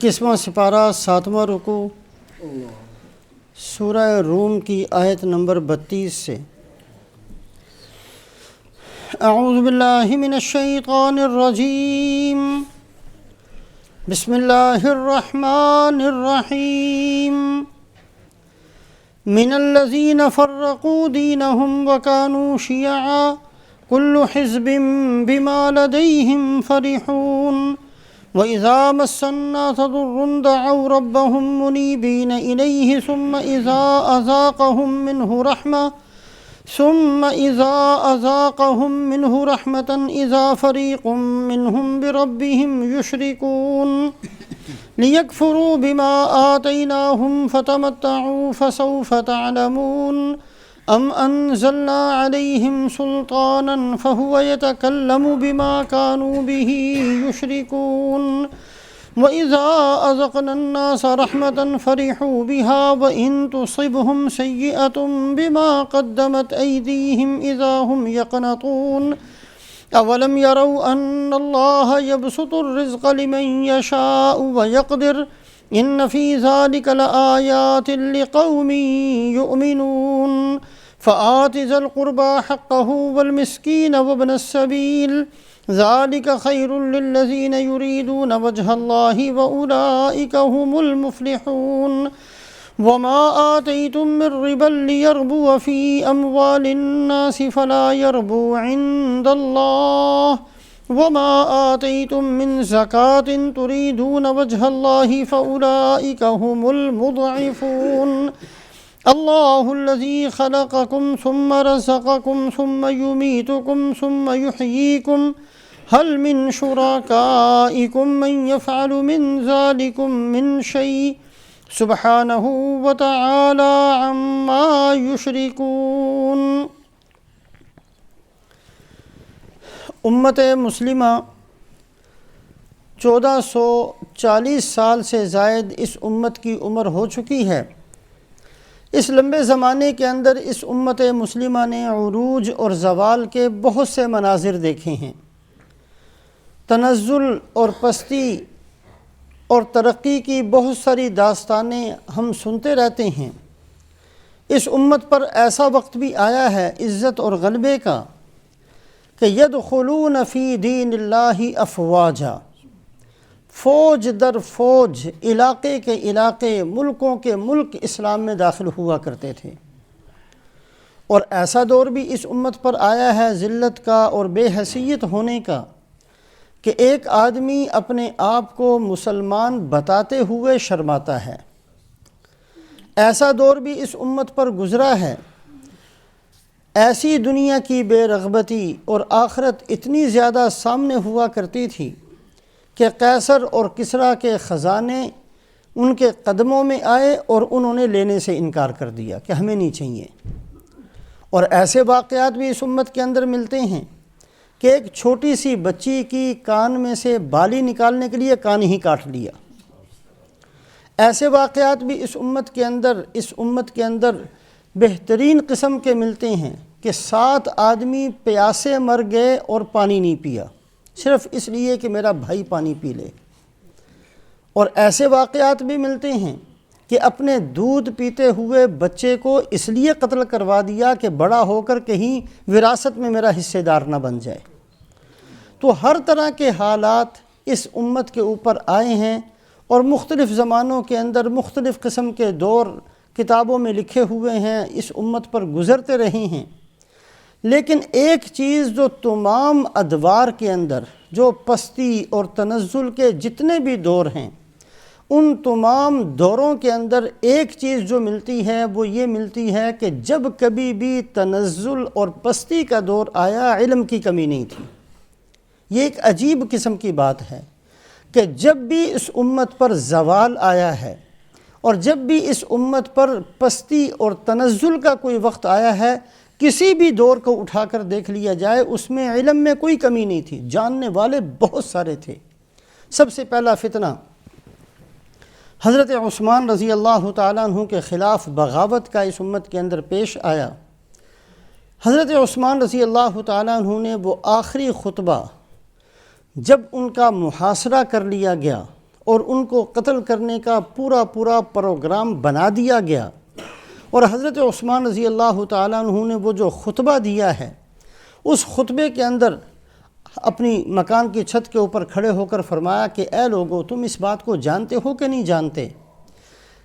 21واں سپارہ 7واں رکوع سورہ روم کی آیت نمبر 32 سے۔ اعوذ باللہ من الشیطان الرجیم، بسم اللہ الرحمن الرحیم۔ من الذین فرقوا دینہم وکانوا شیعا کل حزب بما لدیہم فرحون۔ وَإِذَا مَسَّ النَّاسَ ضُرٌّ دَعَوْا رَبَّهُمْ مُنِيبِينَ إِلَيْهِ ثُمَّ إِذَا أَذَاقَهُم مِّنْهُ رَحْمَةً إِذَا فَرِيقٌ مِّنْهُم بِرَبِّهِمْ يُشْرِكُونَ لِيَكْفُرُوا بِمَا آتَيْنَاهُمْ فَتَمَتَّعُوا فَسَوْفَ تَعْلَمُونَ أَمْ أَنزَلْنَا عَلَيْهِمْ سُلْطَانًا فَهُوَ يَتَكَلَّمُ بِمَا كَانُوا بِهِ يُشْرِكُونَ وَإِذَا أَذَقْنَا النَّاسَ رَحْمَةً فَرِحُوا بِهَا وَإِن تُصِبْهُمْ سَيِّئَةٌ بِمَا قَدَّمَتْ أَيْدِيهِمْ إِذَا هُمْ يَقْنَطُونَ أَوَلَمْ يَرَوْا أَنَّ اللَّهَ يَبْسُطُ الرِّزْقَ لِمَن يَشَاءُ وَيَقْدِرُ إِنَّ فِي ذَلِكَ لَآيَاتٍ لِقَوْمٍ يُؤْمِنُونَ فَآتِ ذَا الْقُرْبَى حَقَّهُ وَالْمِسْكِينَ وَابْنَ السَّبِيلِ ذَلِكَ خَيْرٌ لِلَّذِينَ يُرِيدُونَ وَجْهَ اللَّهِ وَأُولَئِكَ هُمُ الْمُفْلِحُونَ وَمَا آتَيْتُم مِّن رِّبًا لِّيَرْبُوَ فِي أَمْوَالِ النَّاسِ فَلَا يَرْبُو عِندَ اللَّهِ وَمَا آتَيْتُم مِّن زَكَاةٍ تُرِيدُونَ وَجْهَ اللَّهِ فَأُولَئِكَ هُمُ الْمُضْعِفُونَ اللہ الذی خلقکم ثم رزقکم ثم یمیتکم ثم یحییکم هل من شرکائکم من یفعل من ذلکم من شیء سبحانہ وتعالی عما یشرکون۔ امت مسلمہ 1440 سال سے زائد اس امت کی عمر ہو چکی ہے۔ اس لمبے زمانے کے اندر اس امت مسلمہ نے عروج اور زوال کے بہت سے مناظر دیکھے ہیں۔ تنزل اور پستی اور ترقی کی بہت ساری داستانیں ہم سنتے رہتے ہیں۔ اس امت پر ایسا وقت بھی آیا ہے عزت اور غلبے کا کہ یدخلون فی دین اللہ افواجا، فوج در فوج، علاقے کے علاقے، ملکوں کے ملک اسلام میں داخل ہوا کرتے تھے۔ اور ایسا دور بھی اس امت پر آیا ہے ذلت کا اور بے حیثیت ہونے کا کہ ایک آدمی اپنے آپ کو مسلمان بتاتے ہوئے شرماتا ہے۔ ایسا دور بھی اس امت پر گزرا ہے۔ ایسی دنیا کی بے رغبتی اور آخرت اتنی زیادہ سامنے ہوا کرتی تھی کہ قیصر اور کسریٰ کے خزانے ان کے قدموں میں آئے اور انہوں نے لینے سے انکار کر دیا کہ ہمیں نہیں چاہیے۔ اور ایسے واقعات بھی اس امت کے اندر ملتے ہیں کہ ایک چھوٹی سی بچی کی کان میں سے بالی نکالنے کے لیے کان ہی کاٹ لیا۔ ایسے واقعات بھی اس امت کے اندر بہترین قسم کے ملتے ہیں کہ 7 آدمی پیاسے مر گئے اور پانی نہیں پیا، صرف اس لیے کہ میرا بھائی پانی پی لے۔ اور ایسے واقعات بھی ملتے ہیں کہ اپنے دودھ پیتے ہوئے بچے کو اس لیے قتل کروا دیا کہ بڑا ہو کر کہیں وراثت میں میرا حصے دار نہ بن جائے۔ تو ہر طرح کے حالات اس امت کے اوپر آئے ہیں اور مختلف زمانوں کے اندر مختلف قسم کے دور کتابوں میں لکھے ہوئے ہیں، اس امت پر گزرتے رہے ہیں۔ لیکن ایک چیز جو تمام ادوار کے اندر، جو پستی اور تنزل کے جتنے بھی دور ہیں، ان تمام دوروں کے اندر ایک چیز جو ملتی ہے وہ یہ ملتی ہے کہ جب کبھی بھی تنزل اور پستی کا دور آیا علم کی کمی نہیں تھی۔ یہ ایک عجیب قسم کی بات ہے کہ جب بھی اس امت پر زوال آیا ہے اور جب بھی اس امت پر پستی اور تنزل کا کوئی وقت آیا ہے، کسی بھی دور کو اٹھا کر دیکھ لیا جائے اس میں علم میں کوئی کمی نہیں تھی، جاننے والے بہت سارے تھے۔ سب سے پہلا فتنہ حضرت عثمان رضی اللہ تعالیٰ عنہ کے خلاف بغاوت کا اس امت کے اندر پیش آیا۔ حضرت عثمان رضی اللہ تعالیٰ عنہ نے وہ آخری خطبہ جب ان کا محاصرہ کر لیا گیا اور ان کو قتل کرنے کا پورا پروگرام بنا دیا گیا۔ اور حضرت عثمان رضی اللہ تعالیٰ عنہ نے وہ جو خطبہ دیا ہے، اس خطبے کے اندر اپنی مکان کی چھت کے اوپر کھڑے ہو کر فرمایا کہ اے لوگو، تم اس بات کو جانتے ہو کہ نہیں جانتے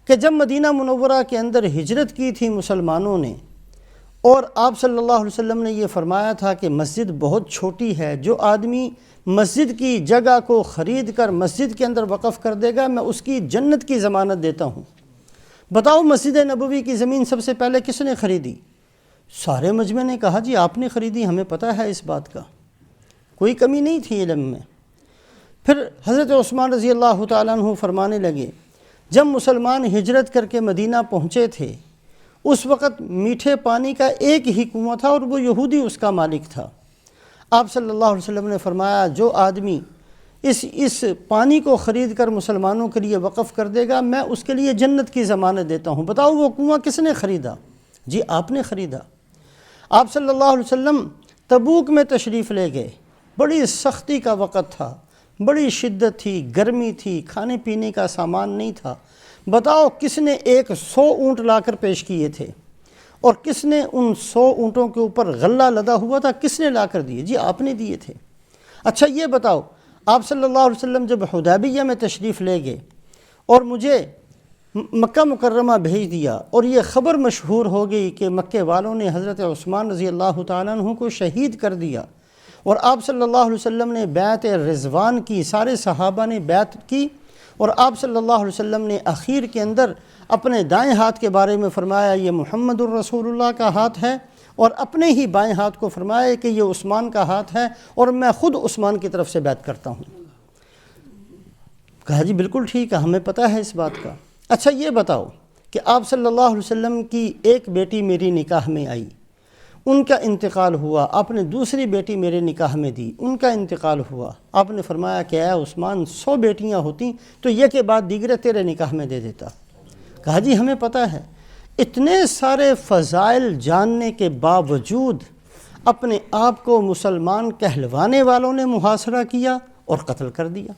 کہ جب مدینہ منورہ کے اندر ہجرت کی تھی مسلمانوں نے، اور آپ صلی اللہ علیہ وسلم نے یہ فرمایا تھا کہ مسجد بہت چھوٹی ہے، جو آدمی مسجد کی جگہ کو خرید کر مسجد کے اندر وقف کر دے گا میں اس کی جنت کی ضمانت دیتا ہوں۔ بتاؤ مسجد نبوی کی زمین سب سے پہلے کس نے خریدی؟ سارے مجمع نے کہا جی آپ نے خریدی، ہمیں پتہ ہے اس بات کا، کوئی کمی نہیں تھی علم میں۔ پھر حضرت عثمان رضی اللہ تعالیٰ عنہ فرمانے لگے، جب مسلمان ہجرت کر کے مدینہ پہنچے تھے اس وقت میٹھے پانی کا ایک ہی کنواں تھا اور وہ یہودی اس کا مالک تھا۔ آپ صلی اللہ علیہ وسلم نے فرمایا جو آدمی اس پانی کو خرید کر مسلمانوں کے لیے وقف کر دے گا میں اس کے لیے جنت کی ضمانت دیتا ہوں۔ بتاؤ وہ کنواں کس نے خریدا؟ جی آپ نے خریدا۔ آپ صلی اللہ علیہ وسلم تبوک میں تشریف لے گئے، بڑی سختی کا وقت تھا، بڑی شدت تھی، گرمی تھی، کھانے پینے کا سامان نہیں تھا۔ بتاؤ کس نے 100 اونٹ لا کر پیش کیے تھے، اور کس نے ان 100 اونٹوں کے اوپر غلہ لدا ہوا تھا کس نے لا کر دیے؟ جی آپ نے دیے تھے۔ اچھا یہ بتاؤ آپ صلی اللہ علیہ وسلم جب حدیبیہ میں تشریف لے گئے اور مجھے مکہ مکرمہ بھیج دیا اور یہ خبر مشہور ہو گئی کہ مکے والوں نے حضرت عثمان رضی اللہ تعالیٰ عنہ کو شہید کر دیا، اور آپ صلی اللہ علیہ وسلم نے بیعت رضوان کی، سارے صحابہ نے بیعت کی، اور آپ صلی اللہ علیہ وسلم نے اخیر کے اندر اپنے دائیں ہاتھ کے بارے میں فرمایا یہ محمد الرسول اللہ کا ہاتھ ہے، اور اپنے ہی بائیں ہاتھ کو فرمایا کہ یہ عثمان کا ہاتھ ہے اور میں خود عثمان کی طرف سے بیعت کرتا ہوں۔ کہا جی بالکل ٹھیک ہے، ہمیں پتہ ہے اس بات کا۔ اچھا یہ بتاؤ کہ آپ صلی اللہ علیہ وسلم کی ایک بیٹی میری نکاح میں آئی، ان کا انتقال ہوا، آپ نے دوسری بیٹی میرے نکاح میں دی، ان کا انتقال ہوا، آپ نے فرمایا کہ اے عثمان 100 بیٹیاں ہوتی تو یہ کے بعد دیگرے تیرے نکاح میں دے دیتا۔ کہا جی ہمیں پتہ ہے۔ اتنے سارے فضائل جاننے کے باوجود اپنے آپ کو مسلمان کہلوانے والوں نے محاصرہ کیا اور قتل کر دیا۔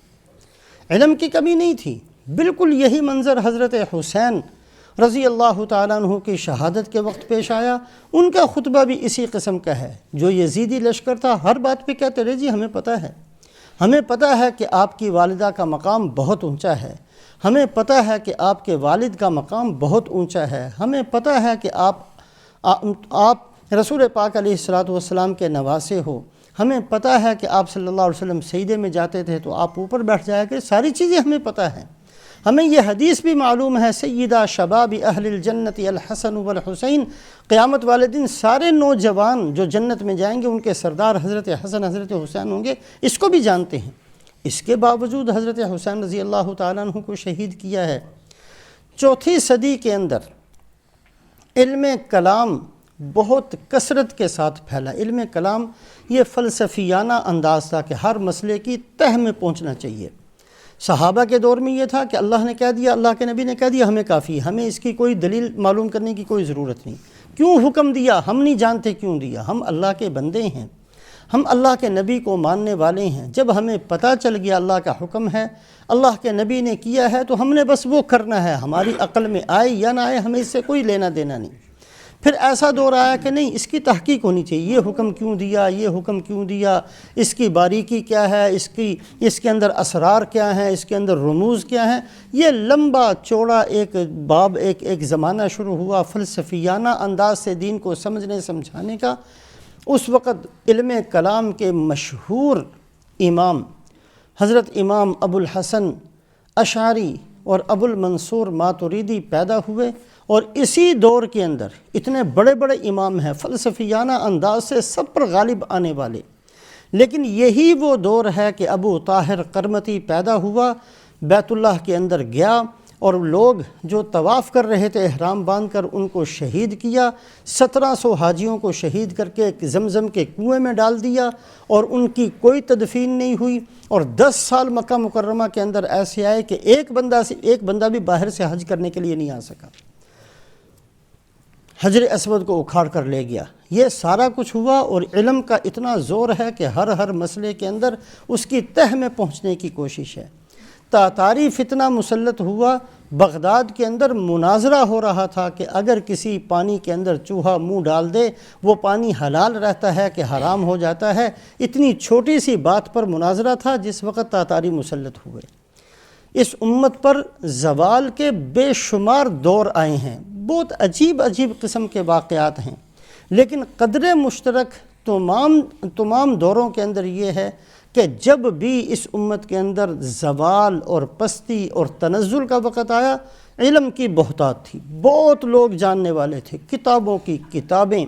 علم کی کمی نہیں تھی۔ بالکل یہی منظر حضرت حسین رضی اللہ تعالیٰ عنہ کی شہادت کے وقت پیش آیا، ان کا خطبہ بھی اسی قسم کا ہے۔ جو یزیدی لشکر تھا ہر بات پہ کہتے رہے جی ہمیں پتہ ہے، ہمیں پتہ ہے کہ آپ کی والدہ کا مقام بہت اونچا ہے، ہمیں پتہ ہے کہ آپ کے والد کا مقام بہت اونچا ہے، ہمیں پتہ ہے کہ آپ رسول پاک علیہ الصلوۃ والسلام کے نواسے ہو، ہمیں پتہ ہے کہ آپ صلی اللہ علیہ وسلم سجدے میں جاتے تھے تو آپ اوپر بیٹھ جایا کریں، ساری چیزیں ہمیں پتہ ہیں۔ ہمیں یہ حدیث بھی معلوم ہے سیدہ شباب اہل الجنت الحسن والحسین، قیامت والے دن سارے نوجوان جو جنت میں جائیں گے ان کے سردار حضرت حسن حضرت حسین ہوں گے، اس کو بھی جانتے ہیں۔ اس کے باوجود حضرت حسین رضی اللہ تعالیٰ عنہ کو شہید کیا ہے۔ 4 صدی کے اندر علم کلام بہت کثرت کے ساتھ پھیلا۔ علم کلام یہ فلسفیانہ انداز تھا کہ ہر مسئلے کی تہ میں پہنچنا چاہیے۔ صحابہ کے دور میں یہ تھا کہ اللہ نے کہہ دیا، اللہ کے نبی نے کہہ دیا، ہمیں کافی ہے، ہمیں اس کی کوئی دلیل معلوم کرنے کی کوئی ضرورت نہیں۔ کیوں حکم دیا ہم نہیں جانتے کیوں دیا، ہم اللہ کے بندے ہیں، ہم اللہ کے نبی کو ماننے والے ہیں۔ جب ہمیں پتہ چل گیا اللہ کا حکم ہے، اللہ کے نبی نے کیا ہے تو ہم نے بس وہ کرنا ہے، ہماری عقل میں آئے یا نہ آئے ہمیں اس سے کوئی لینا دینا نہیں۔ پھر ایسا دور آیا کہ نہیں اس کی تحقیق ہونی چاہیے، یہ حکم کیوں دیا، یہ حکم کیوں دیا، اس کی باریکی کیا ہے، اس کے اندر اسرار کیا ہیں، اس کے اندر رموز کیا ہیں۔ یہ لمبا چوڑا ایک باب ایک زمانہ شروع ہوا فلسفیانہ انداز سے دین کو سمجھنے سمجھانے کا۔ اس وقت علم کلام کے مشہور امام حضرت امام ابو الحسن اشعری اور ابو المنصور ماتریدی پیدا ہوئے، اور اسی دور کے اندر اتنے بڑے بڑے امام ہیں فلسفیانہ انداز سے سب پر غالب آنے والے، لیکن یہی وہ دور ہے کہ ابو طاہر قرمطی پیدا ہوا، بیت اللہ کے اندر گیا اور لوگ جو طواف کر رہے تھے احرام باندھ کر ان کو شہید کیا، 1700 حاجیوں کو شہید کر کے زمزم کے کنویں میں ڈال دیا اور ان کی کوئی تدفین نہیں ہوئی، اور 10 سال مکہ مکرمہ کے اندر ایسے آئے کہ ایک بندہ بھی باہر سے حج کرنے کے لیے نہیں آ سکا، حجر اسود کو اکھاڑ کر لے گیا۔ یہ سارا کچھ ہوا، اور علم کا اتنا زور ہے کہ ہر مسئلے کے اندر اس کی تہ میں پہنچنے کی کوشش ہے۔ تاتاری فتنہ مسلط ہوا، بغداد کے اندر مناظرہ ہو رہا تھا کہ اگر کسی پانی کے اندر چوہا منہ ڈال دے وہ پانی حلال رہتا ہے کہ حرام ہو جاتا ہے۔ اتنی چھوٹی سی بات پر مناظرہ تھا جس وقت تاتاری مسلط ہوئے۔ اس امت پر زوال کے بے شمار دور آئے ہیں، بہت عجیب عجیب قسم کے واقعات ہیں، لیکن قدر مشترک تمام دوروں کے اندر یہ ہے کہ جب بھی اس امت کے اندر زوال اور پستی اور تنزل کا وقت آیا، علم کی بہتات تھی، بہت لوگ جاننے والے تھے، کتابوں کی کتابیں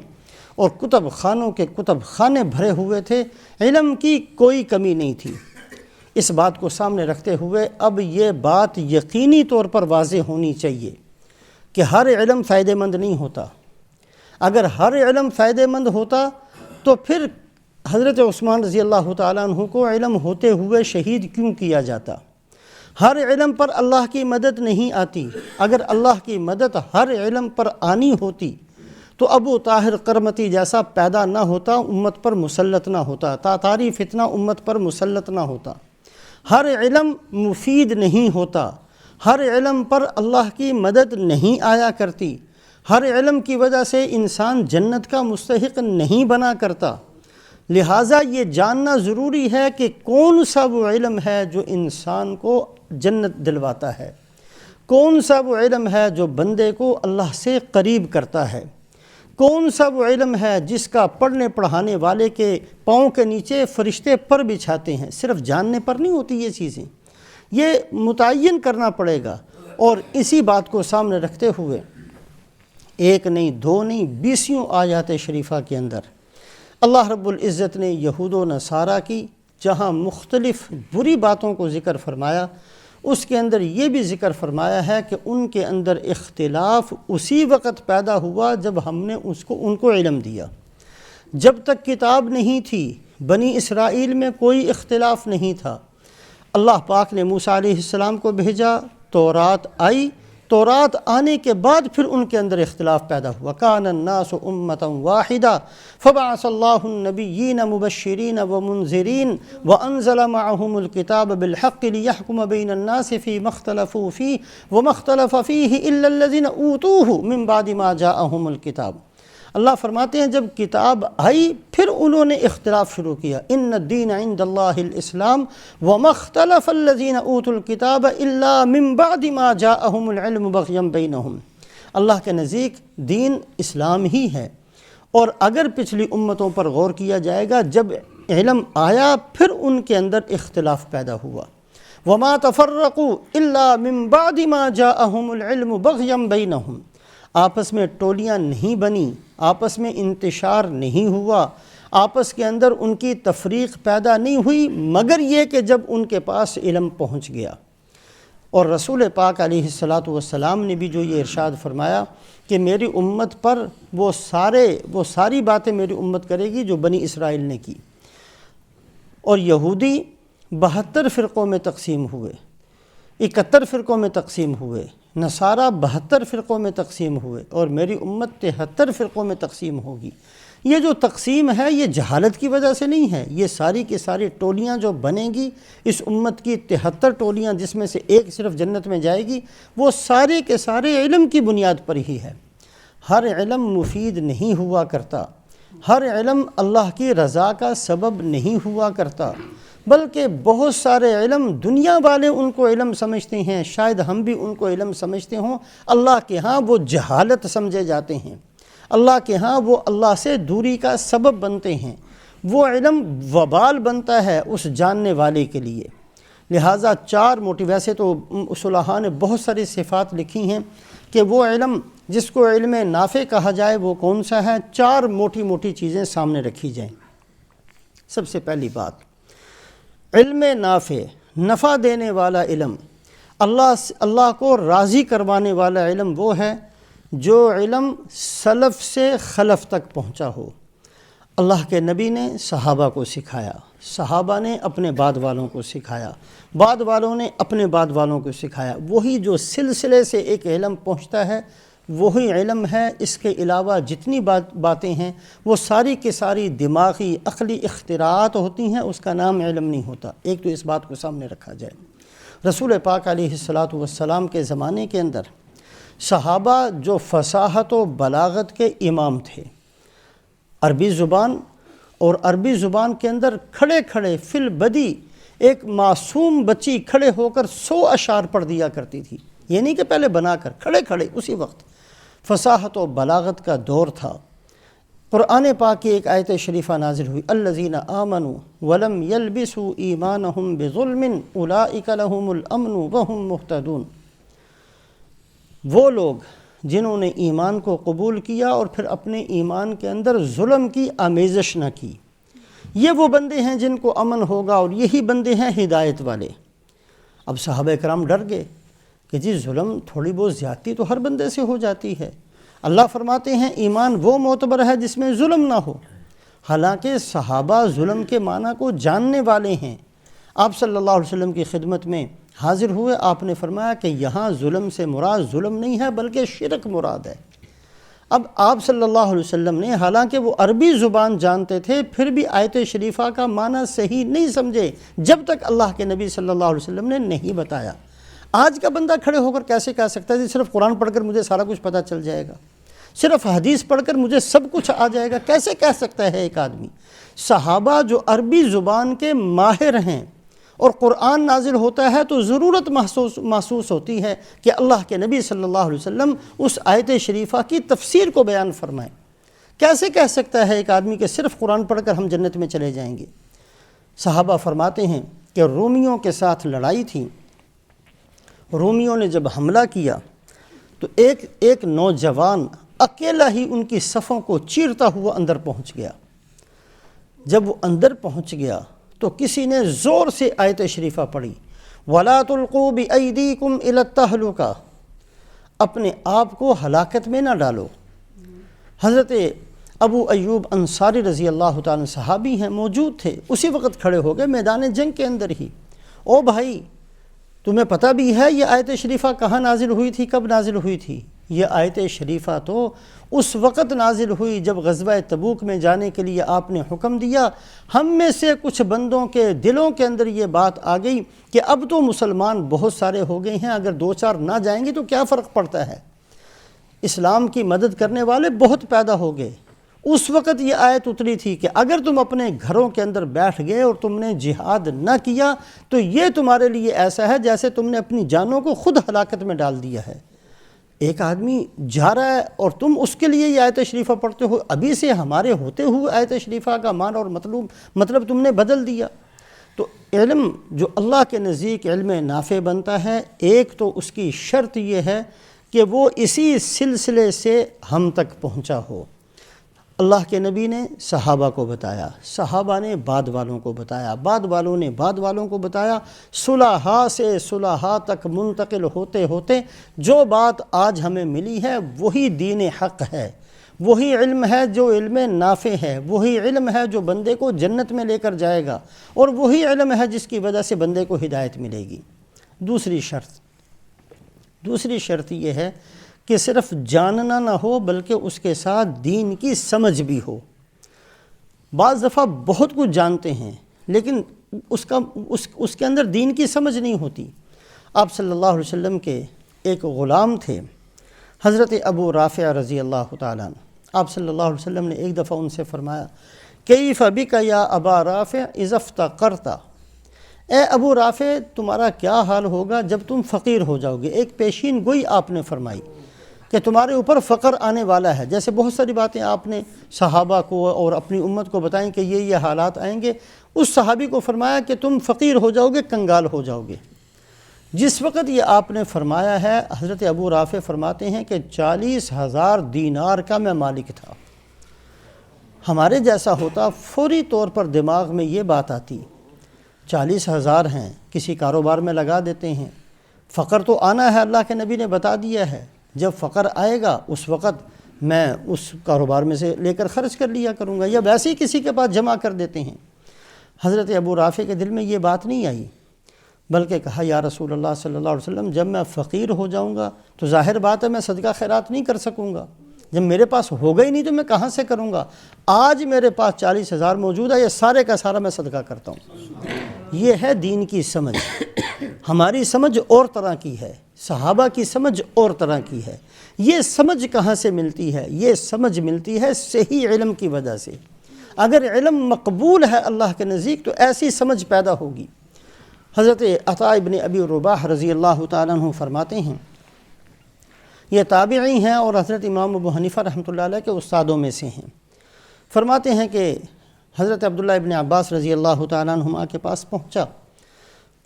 اور کتب خانوں کے کتب خانے بھرے ہوئے تھے، علم کی کوئی کمی نہیں تھی۔ اس بات کو سامنے رکھتے ہوئے اب یہ بات یقینی طور پر واضح ہونی چاہیے کہ ہر علم فائدہ مند نہیں ہوتا۔ اگر ہر علم فائدہ مند ہوتا تو پھر حضرت عثمان رضی اللہ تعالیٰ عنہ کو علم ہوتے ہوئے شہید کیوں کیا جاتا؟ ہر علم پر اللہ کی مدد نہیں آتی۔ اگر اللہ کی مدد ہر علم پر آنی ہوتی تو ابو طاہر قرمطی جیسا پیدا نہ ہوتا، امت پر مسلط نہ ہوتا، تاتاری فتنہ امت پر مسلط نہ ہوتا۔ ہر علم مفید نہیں ہوتا، ہر علم پر اللہ کی مدد نہیں آیا کرتی، ہر علم کی وجہ سے انسان جنت کا مستحق نہیں بنا کرتا۔ لہٰذا یہ جاننا ضروری ہے کہ کون سا وہ علم ہے جو انسان کو جنت دلواتا ہے، کون سا وہ علم ہے جو بندے کو اللہ سے قریب کرتا ہے، کون سا وہ علم ہے جس کا پڑھنے پڑھانے والے کے پاؤں کے نیچے فرشتے پر بچھاتے ہیں۔ صرف جاننے پر نہیں ہوتی یہ چیزیں، یہ متعین کرنا پڑے گا۔ اور اسی بات کو سامنے رکھتے ہوئے ایک نہیں، دو نہیں، 20 آیات شریفہ کے اندر اللہ رب العزت نے یہود و نصارہ کی جہاں مختلف بری باتوں کو ذکر فرمایا، اس کے اندر یہ بھی ذکر فرمایا ہے کہ ان کے اندر اختلاف اسی وقت پیدا ہوا جب ہم نے ان کو علم دیا۔ جب تک کتاب نہیں تھی بنی اسرائیل میں کوئی اختلاف نہیں تھا۔ اللہ پاک نے موسیٰ علیہ السلام کو بھیجا، تورات آئی، تورات آنے کے بعد پھر ان کے اندر اختلاف پیدا ہوا۔ کان الناس امۃ واحدہ فبعث اللہ النبیین مبشرین ومنذرین وانزل معهم الکتاب بالحق لیحکم بین الناس فیما اختلفوا فیہ وما اختلف فیہ الا الذین اوتوہ من بعد ما جاءہم الکتاب۔ اللہ فرماتے ہیں جب کتاب آئی پھر انہوں نے اختلاف شروع کیا۔ ان الدین عند اللہ الاسلام وما اختلف الذین اوتوا الکتاب الا من بعد ما جاءہم العلم بغیا بینہم۔ اللہ کے نزدیک دین اسلام ہی ہے، اور اگر پچھلی امتوں پر غور کیا جائے گا جب علم آیا پھر ان کے اندر اختلاف پیدا ہوا۔ وما تفرقوا الا من بعد ما جاءہم العلم بغیا بینہم۔ آپس میں ٹولیاں نہیں بنی، آپس میں انتشار نہیں ہوا، آپس کے اندر ان کی تفریق پیدا نہیں ہوئی مگر یہ کہ جب ان کے پاس علم پہنچ گیا۔ اور رسول پاک علیہ السلام نے بھی جو یہ ارشاد فرمایا کہ میری امت پر وہ ساری باتیں میری امت کرے گی جو بنی اسرائیل نے کی۔ اور یہودی 72 فرقوں میں تقسیم ہوئے، 71 فرقوں میں تقسیم ہوئے، نصارہ 72 فرقوں میں تقسیم ہوئے، اور میری امت 73 فرقوں میں تقسیم ہوگی۔ یہ جو تقسیم ہے یہ جہالت کی وجہ سے نہیں ہے، یہ ساری کی ساری ٹولیاں جو بنیں گی، اس امت کی 73 ٹولیاں جس میں سے ایک صرف جنت میں جائے گی، وہ سارے کے سارے علم کی بنیاد پر ہی ہے۔ ہر علم مفید نہیں ہوا کرتا، ہر علم اللہ کی رضا کا سبب نہیں ہوا کرتا، بلکہ بہت سارے علم دنیا والے ان کو علم سمجھتے ہیں، شاید ہم بھی ان کو علم سمجھتے ہوں، اللہ کے ہاں وہ جہالت سمجھے جاتے ہیں، اللہ کے ہاں وہ اللہ سے دوری کا سبب بنتے ہیں، وہ علم وبال بنتا ہے اس جاننے والے کے لیے۔ لہٰذا 4 موٹی، ویسے تو صلحاء نے بہت ساری صفات لکھی ہیں کہ وہ علم جس کو علم نافع کہا جائے وہ کون سا ہے، 4 موٹی موٹی چیزیں سامنے رکھی جائیں۔ سب سے پہلی بات، علم نافع، نفع دینے والا علم، اللہ کو راضی کروانے والا علم وہ ہے جو علم سلف سے خلف تک پہنچا ہو۔ اللہ کے نبی نے صحابہ کو سکھایا، صحابہ نے اپنے بعد والوں کو سکھایا، بعد والوں نے اپنے بعد والوں کو سکھایا۔ وہی جو سلسلے سے ایک علم پہنچتا ہے وہی علم ہے۔ اس کے علاوہ جتنی باتیں ہیں وہ ساری کی ساری دماغی عقلی اختراعات ہوتی ہیں، اس کا نام علم نہیں ہوتا۔ ایک تو اس بات کو سامنے رکھا جائے۔ رسول پاک علیہ الصلاۃ والسلام کے زمانے کے اندر صحابہ جو فصاحت و بلاغت کے امام تھے، عربی زبان اور عربی زبان کے اندر کھڑے کھڑے فی البدی ایک معصوم بچی کھڑے ہو کر 100 اشعار پڑھ دیا کرتی تھی، یہ نہیں کہ پہلے بنا کر، کھڑے کھڑے اسی وقت فصاحت و بلاغت کا دور تھا۔ قرآن پاک کی ایک آیت شریفہ نازل ہوئی، الذین آمنوا ولم یلبسوا ایمانہم بظلم اولئک لہم الامن وہم مہتدون، وہ لوگ جنہوں نے ایمان کو قبول کیا اور پھر اپنے ایمان کے اندر ظلم کی آمیزش نہ کی، یہ وہ بندے ہیں جن کو امن ہوگا اور یہی بندے ہیں ہدایت والے۔ اب صحابہ کرام ڈر گئے کہ جی ظلم تھوڑی بہت زیادتی تو ہر بندے سے ہو جاتی ہے، اللہ فرماتے ہیں ایمان وہ معتبر ہے جس میں ظلم نہ ہو۔ حالانکہ صحابہ ظلم کے معنی کو جاننے والے ہیں۔ آپ صلی اللہ علیہ وسلم کی خدمت میں حاضر ہوئے، آپ نے فرمایا کہ یہاں ظلم سے مراد ظلم نہیں ہے بلکہ شرک مراد ہے۔ اب آپ صلی اللہ علیہ وسلم نے حالانکہ وہ عربی زبان جانتے تھے پھر بھی آیت شریفہ کا معنی صحیح نہیں سمجھے جب تک اللہ کے نبی صلی اللہ علیہ وسلم نے نہیں بتایا۔ آج کا بندہ کھڑے ہو کر کیسے کہہ سکتا ہے جی صرف قرآن پڑھ کر مجھے سارا کچھ پتہ چل جائے گا، صرف حدیث پڑھ کر مجھے سب کچھ آ جائے گا؟ کیسے کہہ سکتا ہے ایک آدمی؟ صحابہ جو عربی زبان کے ماہر ہیں اور قرآن نازل ہوتا ہے تو ضرورت محسوس ہوتی ہے کہ اللہ کے نبی صلی اللہ علیہ وسلم اس آیت شریفہ کی تفسیر کو بیان فرمائیں۔ کیسے کہہ سکتا ہے ایک آدمی کہ صرف قرآن پڑھ کر ہم جنت میں چلے جائیں گے؟ صحابہ فرماتے ہیں کہ رومیوں کے ساتھ لڑائی تھی، رومیوں نے جب حملہ کیا تو ایک نوجوان اکیلا ہی ان کی صفوں کو چیرتا ہوا اندر پہنچ گیا۔ جب وہ اندر پہنچ گیا تو کسی نے زور سے آیت شریفہ پڑھی، وَلَا تُلْقُوا بِأَيْدِيكُمْ إِلَى التَّهْلُكَةِ، اپنے آپ کو ہلاکت میں نہ ڈالو۔ حضرت ابو ایوب انصاری رضی اللہ تعالیٰ صحابی ہیں، موجود تھے، اسی وقت کھڑے ہو گئے میدان جنگ کے اندر ہی، او بھائی تمہیں پتہ بھی ہے یہ آیت شریفہ کہاں نازل ہوئی تھی، کب نازل ہوئی تھی؟ یہ آیت شریفہ تو اس وقت نازل ہوئی جب غزوہ تبوک میں جانے کے لیے آپ نے حکم دیا۔ ہم میں سے کچھ بندوں کے دلوں کے اندر یہ بات آ گئی کہ اب تو مسلمان بہت سارے ہو گئے ہیں، اگر 2-4 نہ جائیں گے تو کیا فرق پڑتا ہے، اسلام کی مدد کرنے والے بہت پیدا ہو گئے۔ اس وقت یہ آیت اتری تھی کہ اگر تم اپنے گھروں کے اندر بیٹھ گئے اور تم نے جہاد نہ کیا تو یہ تمہارے لیے ایسا ہے جیسے تم نے اپنی جانوں کو خود ہلاکت میں ڈال دیا ہے۔ ایک آدمی جا رہا ہے اور تم اس کے لیے یہ آیت شریفہ پڑھتے ہو، ابھی سے ہمارے ہوتے ہوئے آیت شریفہ کا معنی اور مطلب تم نے بدل دیا۔ تو علم جو اللہ کے نزدیک علم نافع بنتا ہے، ایک تو اس کی شرط یہ ہے کہ وہ اسی سلسلے سے ہم تک پہنچا ہو۔ اللہ کے نبی نے صحابہ کو بتایا، صحابہ نے بعد والوں کو بتایا، بعد والوں نے بعد والوں کو بتایا، صلحاء سے صلحاء تک منتقل ہوتے ہوتے جو بات آج ہمیں ملی ہے وہی دین حق ہے، وہی علم ہے جو علم نافع ہے، وہی علم ہے جو بندے کو جنت میں لے کر جائے گا، اور وہی علم ہے جس کی وجہ سے بندے کو ہدایت ملے گی۔ دوسری شرط یہ ہے کہ صرف جاننا نہ ہو بلکہ اس کے ساتھ دین کی سمجھ بھی ہو۔ بعض دفعہ بہت کچھ جانتے ہیں لیکن اس کے اندر دین کی سمجھ نہیں ہوتی۔ آپ صلی اللہ علیہ وسلم کے ایک غلام تھے حضرت ابو رافع رضی اللہ تعالیٰ عنہ۔ آپ صلی اللہ علیہ وسلم نے ایک دفعہ ان سے فرمایا، کیف بک یا ابا رافع اذا افتقرت، اے ابو رافع تمہارا کیا حال ہوگا جب تم فقیر ہو جاؤ گے۔ ایک پیشین گوئی آپ نے فرمائی کہ تمہارے اوپر فقر آنے والا ہے۔ جیسے بہت ساری باتیں آپ نے صحابہ کو اور اپنی امت کو بتائیں کہ یہ حالات آئیں گے، اس صحابی کو فرمایا کہ تم فقیر ہو جاؤ گے، کنگال ہو جاؤ گے۔ جس وقت یہ آپ نے فرمایا ہے، حضرت ابو رافع فرماتے ہیں کہ 40,000 دینار کا میں مالک تھا۔ ہمارے جیسا ہوتا فوری طور پر دماغ میں یہ بات آتی، 40,000 ہیں کسی کاروبار میں لگا دیتے ہیں، فقر تو آنا ہے، اللہ کے نبی نے بتا دیا ہے، جب فقر آئے گا اس وقت میں اس کاروبار میں سے لے کر خرچ کر لیا کروں گا، یا ویسے ہی کسی کے پاس جمع کر دیتے ہیں۔ حضرت ابو رافع کے دل میں یہ بات نہیں آئی، بلکہ کہا یا رسول اللہ صلی اللہ علیہ وسلم جب میں فقیر ہو جاؤں گا تو ظاہر بات ہے میں صدقہ خیرات نہیں کر سکوں گا، جب میرے پاس ہوگا ہی نہیں تو میں کہاں سے کروں گا، آج میرے پاس 40,000 موجود ہے، یہ سارے کا سارا میں صدقہ کرتا ہوں۔ یہ ہے دین کی سمجھ۔ ہماری سمجھ اور طرح کی ہے، صحابہ کی سمجھ اور طرح کی ہے۔ یہ سمجھ کہاں سے ملتی ہے؟ یہ سمجھ ملتی ہے صحیح علم کی وجہ سے۔ اگر علم مقبول ہے اللہ کے نزدیک تو ایسی سمجھ پیدا ہوگی۔ حضرت عطاء ابن ابی رباح رضی اللہ تعالیٰ عنہ فرماتے ہیں، یہ تابعی ہیں اور حضرت امام ابو حنیفہ رحمۃ اللہ علیہ کے استادوں میں سے ہیں۔ فرماتے ہیں کہ حضرت عبداللہ ابن عباس رضی اللہ تعالیٰ عنہما کے پاس پہنچا،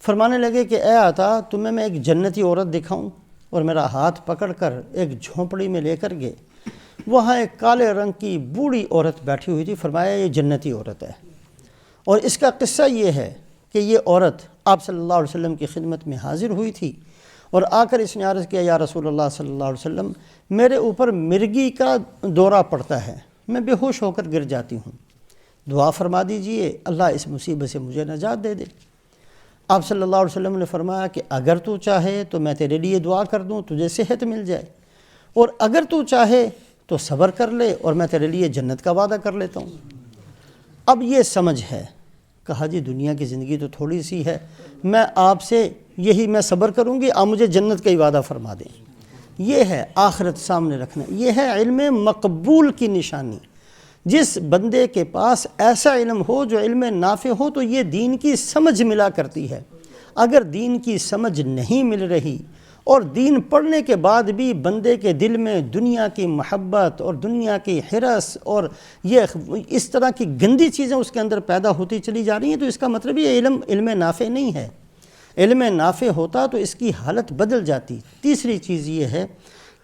فرمانے لگے کہ اے عطاء، تمہیں میں ایک جنتی عورت دکھاؤں؟ اور میرا ہاتھ پکڑ کر ایک جھونپڑی میں لے کر گئے۔ وہاں ایک کالے رنگ کی بوڑھی عورت بیٹھی ہوئی تھی۔ فرمایا یہ جنتی عورت ہے، اور اس کا قصہ یہ ہے کہ یہ عورت آپ صلی اللہ علیہ وسلم کی خدمت میں حاضر ہوئی تھی، اور آ کر اس نے عرض کیا، یا رسول اللہ صلی اللہ علیہ وسلم، میرے اوپر مرگی کا دورہ پڑتا ہے، میں بے ہوش ہو کر گر جاتی ہوں، دعا فرما دیجئے اللہ اس مصیبت سے مجھے نجات دے دے۔ آپ صلی اللہ علیہ وسلم نے فرمایا کہ اگر تو چاہے تو میں تیرے لیے دعا کر دوں، تجھے صحت مل جائے، اور اگر تو چاہے تو صبر کر لے اور میں تیرے لیے جنت کا وعدہ کر لیتا ہوں۔ اب یہ سمجھ ہے۔ کہا جی دنیا کی زندگی تو تھوڑی سی ہے، میں آپ سے یہی میں صبر کروں گی، آپ مجھے جنت کا ہی وعدہ فرما دیں۔ یہ ہے آخرت سامنے رکھنا، یہ ہے علم مقبول کی نشانی۔ جس بندے کے پاس ایسا علم ہو جو علم نافع ہو تو یہ دین کی سمجھ ملا کرتی ہے۔ اگر دین کی سمجھ نہیں مل رہی اور دین پڑھنے کے بعد بھی بندے کے دل میں دنیا کی محبت اور دنیا کی حرص اور یہ اس طرح کی گندی چیزیں اس کے اندر پیدا ہوتی چلی جا رہی ہیں، تو اس کا مطلب یہ علم نافع نہیں ہے۔ علم نافع ہوتا تو اس کی حالت بدل جاتی۔ تیسری چیز یہ ہے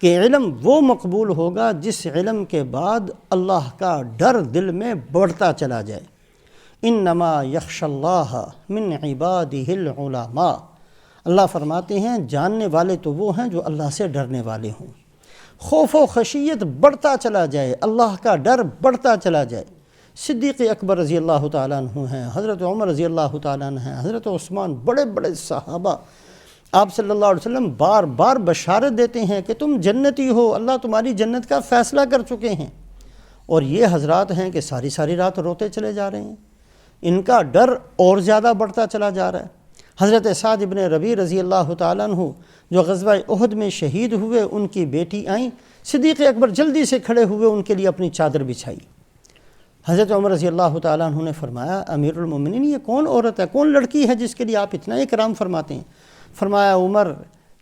کہ علم وہ مقبول ہوگا جس علم کے بعد اللہ کا ڈر دل میں بڑھتا چلا جائے۔ انما یخشی اللہ من عبادہ العلماء، اللہ فرماتے ہیں جاننے والے تو وہ ہیں جو اللہ سے ڈرنے والے ہوں۔ خوف و خشیت بڑھتا چلا جائے، اللہ کا ڈر بڑھتا چلا جائے۔ صدیق اکبر رضی اللہ تعالیٰ عنہ ہیں، حضرت عمر رضی اللہ تعالیٰ عنہ ہیں، حضرت عثمان، بڑے بڑے صحابہ آپ صلی اللہ علیہ وسلم بار بار بشارت دیتے ہیں کہ تم جنتی ہو، اللہ تمہاری جنت کا فیصلہ کر چکے ہیں، اور یہ حضرات ہیں کہ ساری ساری رات روتے چلے جا رہے ہیں۔ ان کا ڈر اور زیادہ بڑھتا چلا جا رہا ہے۔ حضرت سعد ابن ربیع رضی اللہ تعالیٰ عنہ جو غزوہ احد میں شہید ہوئے، ان کی بیٹی آئیں، صدیق اکبر جلدی سے کھڑے ہوئے ان کے لیے اپنی چادر بچھائی۔ حضرت عمر رضی اللہ تعالیٰ عنہ نے فرمایا امیر المومنین یہ کون عورت ہے، کون لڑکی ہے جس کے لیے آپ اتنا اکرام فرماتے ہیں؟ فرمایا عمر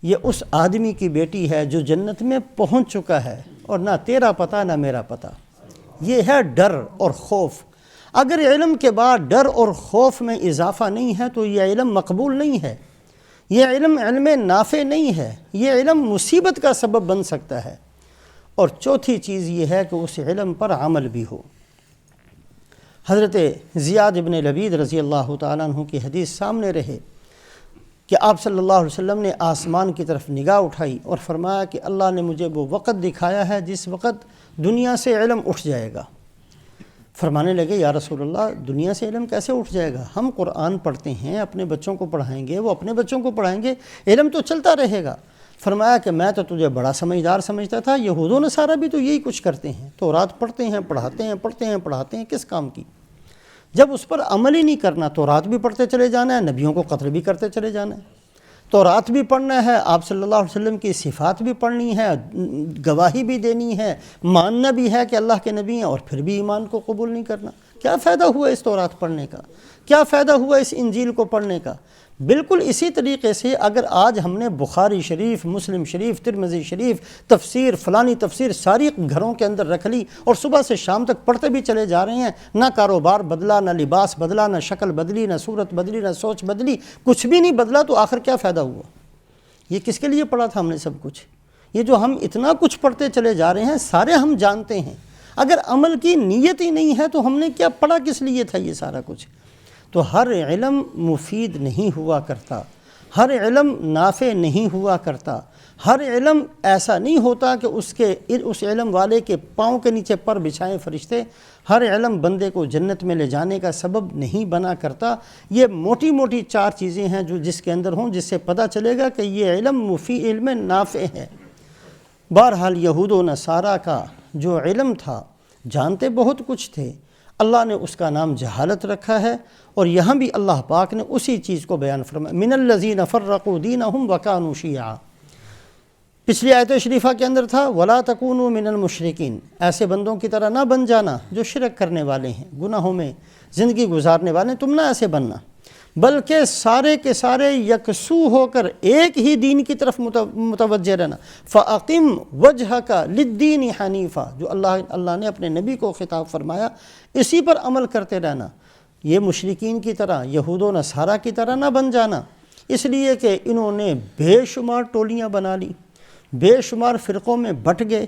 یہ اس آدمی کی بیٹی ہے جو جنت میں پہنچ چکا ہے، اور نہ تیرا پتہ نہ میرا پتہ۔ یہ ہے ڈر اور خوف۔ اگر علم کے بعد ڈر اور خوف میں اضافہ نہیں ہے تو یہ علم مقبول نہیں ہے، یہ علم نافع نہیں ہے، یہ علم مصیبت کا سبب بن سکتا ہے۔ اور چوتھی چیز یہ ہے کہ اس علم پر عمل بھی ہو۔ حضرت زیاد ابن لبید رضی اللہ تعالیٰ عنہ کی حدیث سامنے رہے کہ آپ صلی اللہ علیہ وسلم نے آسمان کی طرف نگاہ اٹھائی اور فرمایا کہ اللہ نے مجھے وہ وقت دکھایا ہے جس وقت دنیا سے علم اٹھ جائے گا۔ فرمانے لگے یا رسول اللہ دنیا سے علم کیسے اٹھ جائے گا؟ ہم قرآن پڑھتے ہیں، اپنے بچوں کو پڑھائیں گے، وہ اپنے بچوں کو پڑھائیں گے، علم تو چلتا رہے گا۔ فرمایا کہ میں تو تجھے بڑا سمجھدار سمجھتا تھا، یہود و نصارہ بھی تو یہی کچھ کرتے ہیں، تورات پڑھتے ہیں، پڑھاتے ہیں، کس کام کی؟ جب اس پر عمل ہی نہیں کرنا، تورات بھی پڑھتے چلے جانا ہے، نبیوں کو قتل بھی کرتے چلے جانا ہے۔ تورات بھی پڑھنا ہے، آپ صلی اللہ علیہ وسلم کی صفات بھی پڑھنی ہے، گواہی بھی دینی ہے، ماننا بھی ہے کہ اللہ کے نبی ہیں، اور پھر بھی ایمان کو قبول نہیں کرنا۔ کیا فائدہ ہوا اس تورات پڑھنے کا؟ کیا فائدہ ہوا اس انجیل کو پڑھنے کا؟ بالکل اسی طریقے سے اگر آج ہم نے بخاری شریف، مسلم شریف، ترمذی شریف، تفسیر فلانی تفسیر ساری گھروں کے اندر رکھ لی اور صبح سے شام تک پڑھتے بھی چلے جا رہے ہیں، نہ کاروبار بدلا، نہ لباس بدلا، نہ شکل بدلی، نہ صورت بدلی، نہ سوچ بدلی، کچھ بھی نہیں بدلا، تو آخر کیا فائدہ ہوا؟ یہ کس کے لیے پڑھا تھا ہم نے سب کچھ؟ یہ جو ہم اتنا کچھ پڑھتے چلے جا رہے ہیں سارے ہم جانتے ہیں، اگر عمل کی نیت ہی نہیں ہے تو ہم نے کیا پڑھا، کس لیے تھا یہ سارا کچھ؟ تو ہر علم مفید نہیں ہوا کرتا، ہر علم نافع نہیں ہوا کرتا، ہر علم ایسا نہیں ہوتا کہ اس علم والے کے پاؤں کے نیچے پر بچھائیں فرشتے، ہر علم بندے کو جنت میں لے جانے کا سبب نہیں بنا کرتا۔ یہ موٹی موٹی چار چیزیں ہیں جو جس کے اندر ہوں، جس سے پتہ چلے گا کہ یہ علم نافع ہے۔ بہرحال یہود و نصارہ کا جو علم تھا، جانتے بہت کچھ تھے، اللہ نے اس کا نام جہالت رکھا ہے، اور یہاں بھی اللہ پاک نے اسی چیز کو بیان فرمایا، من الذین فرقوا دینہم وکانوا شیعا۔ پچھلی آیت شریفہ کے اندر تھا ولا تکونوا من المشرکین، ایسے بندوں کی طرح نہ بن جانا جو شرک کرنے والے ہیں، گناہوں میں زندگی گزارنے والے ہیں، تم نہ ایسے بننا، بلکہ سارے کے سارے یکسو ہو کر ایک ہی دین کی طرف متوجہ رہنا۔ فَأَقِمْ وَجْهَكَ لِلدِّينِ حَنِيفًا، جو اللہ نے اپنے نبی کو خطاب فرمایا، اسی پر عمل کرتے رہنا، یہ مشرکین کی طرح، یہود و نصارہ کی طرح نہ بن جانا، اس لیے کہ انہوں نے بے شمار ٹولیاں بنا لی، بے شمار فرقوں میں بٹ گئے،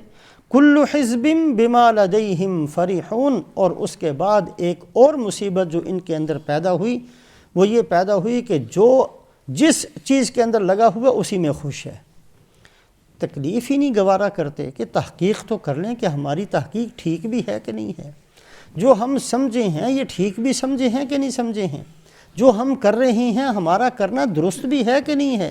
کل حزب بما لدیہم فرحون۔ اور اس کے بعد ایک اور مصیبت جو ان کے اندر پیدا ہوئی، وہ یہ پیدا ہوئی کہ جو جس چیز کے اندر لگا ہوا اسی میں خوش ہے، تکلیف ہی نہیں گوارا کرتے کہ تحقیق تو کر لیں کہ ہماری تحقیق ٹھیک بھی ہے کہ نہیں ہے، جو ہم سمجھے ہیں یہ ٹھیک بھی سمجھے ہیں کہ نہیں سمجھے ہیں، جو ہم کر رہے ہیں ہمارا کرنا درست بھی ہے کہ نہیں ہے۔